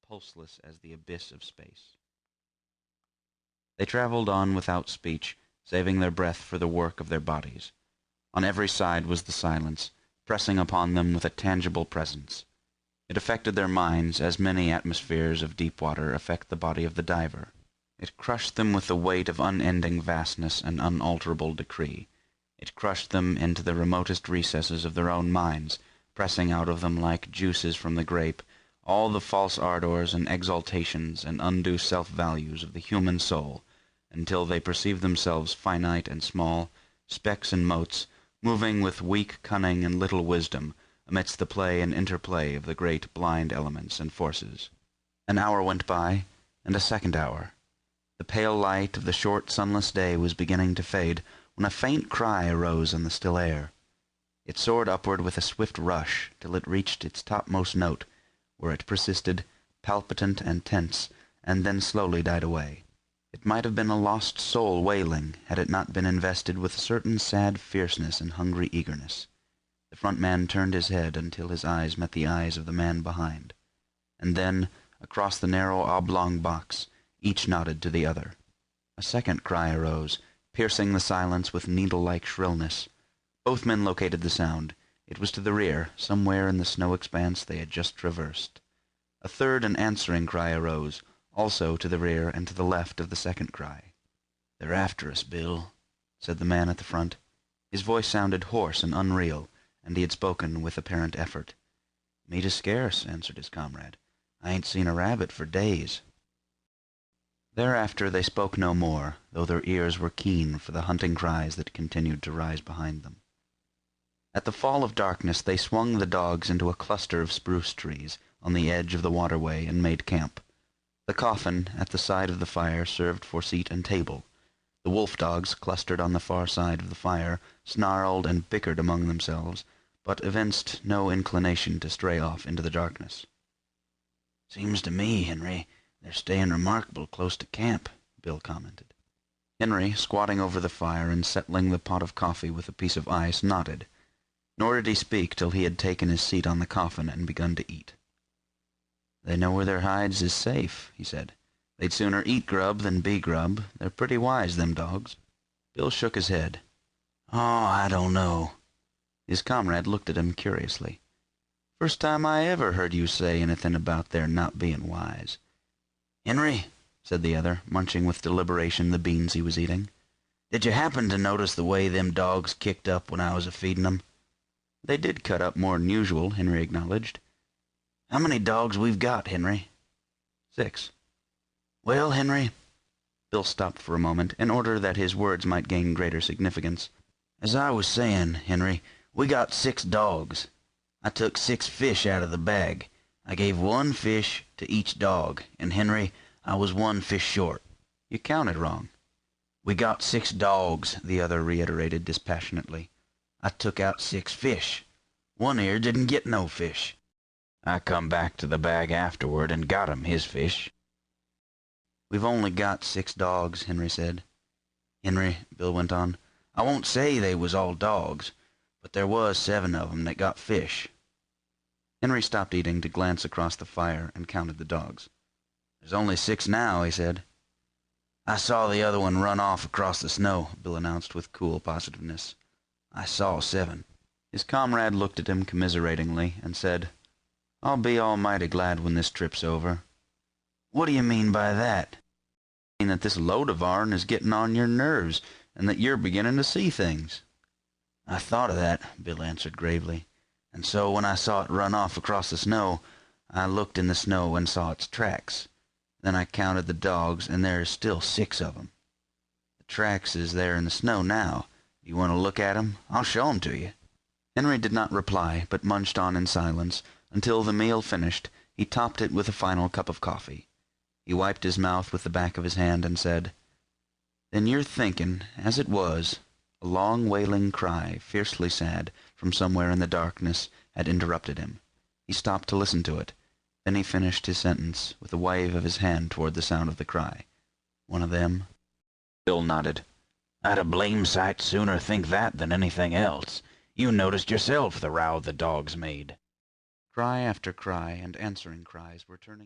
pulseless as the abyss of space. They traveled on without speech, saving their breath for the work of their bodies. On every side was the silence, pressing upon them with a tangible presence. It affected their minds as many atmospheres of deep water affect the body of the diver. It crushed them with the weight of unending vastness and unalterable decree. It crushed them into the remotest recesses of their own minds, pressing out of them like juices from the grape all the false ardors and exaltations and undue self-values of the human soul, until they perceived themselves finite and small, specks and motes, moving with weak cunning and little wisdom amidst the play and interplay of the great blind elements and forces. An hour went by, and a second hour. The pale light of the short sunless day was beginning to fade, when a faint cry arose on the still air. It soared upward with a swift rush till it reached its topmost note, where it persisted, palpitant and tense, and then slowly died away. It might have been a lost soul wailing, had it not been invested with a certain sad fierceness and hungry eagerness. The front man turned his head until his eyes met the eyes of the man behind, and then, across the narrow oblong box, each nodded to the other. A second cry arose, piercing the silence with needle-like shrillness. Both men located the sound. It was to the rear, somewhere in the snow expanse they had just traversed. A third and answering cry arose, also to the rear and to the left of the second cry. "They're after us, Bill," said the man at the front. His voice sounded hoarse and unreal, and he had spoken with apparent effort. "Meat is scarce," answered his comrade. "I ain't seen a rabbit for days." Thereafter they spoke no more, though their ears were keen for the hunting cries that continued to rise behind them. At the fall of darkness they swung the dogs into a cluster of spruce trees on the edge of the waterway and made camp. The coffin at the side of the fire served for seat and table. The wolf dogs, clustered on the far side of the fire, snarled and bickered among themselves, but evinced no inclination to stray off into the darkness. "Seems to me, Henry, they're staying remarkable close to camp," Bill commented. Henry, squatting over the fire and settling the pot of coffee with a piece of ice, nodded. Nor did he speak till he had taken his seat on the coffin and begun to eat. "They know where their hides is safe," he said. "They'd sooner eat grub than be grub. They're pretty wise, them dogs." Bill shook his head. "Oh, I don't know." His comrade looked at him curiously. "First time I ever heard you say anything about their not being wise." "Henry," said the other, munching with deliberation the beans he was eating, "did you happen to notice the way them dogs kicked up when I was a-feeding them?" "They did cut up more than usual," Henry acknowledged. "How many dogs we've got, Henry?" "6. "Well, Henry," Bill stopped for a moment, in order that his words might gain greater significance. "As I was saying, Henry, we got 6 dogs. I took 6 fish out of the bag. I gave 1 fish to each dog, and, Henry, I was 1 fish short." "You counted wrong." "We got 6 dogs," the other reiterated dispassionately. "I took out 6 fish. One here didn't get no fish. I come back to the bag afterward and got him his fish." "We've only got 6 dogs," Henry said. "Henry," Bill went on, "I won't say they was all dogs, but there was 7 of 'em that got fish." Henry stopped eating to glance across the fire and counted the dogs. "There's only 6 now," he said. "I saw the other one run off across the snow," Bill announced with cool positiveness. "I saw 7. His comrade looked at him commiseratingly and said, "I'll be almighty glad when this trip's over." "What do you mean by that?" "I mean that this load of ourn is getting on your nerves, and that you're beginning to see things." "I thought of that," Bill answered gravely, "and so when I saw it run off across the snow, I looked in the snow and saw its tracks. Then I counted the dogs, and there is still 6 of 'em. The tracks is there in the snow now. Do you want to look at 'em? I'll show 'em to you." Henry did not reply, but munched on in silence, until the meal finished. He topped it with a final cup of coffee. He wiped his mouth with the back of his hand and said, "Then you're thinking, as it was." A long wailing cry, fiercely sad, from somewhere in the darkness, had interrupted him. He stopped to listen to it. Then he finished his sentence with a wave of his hand toward the sound of the cry. "One of them?" Bill nodded. "I'd a blame sight sooner think that than anything else. You noticed yourself the row the dogs made." Cry after cry and answering cries were turning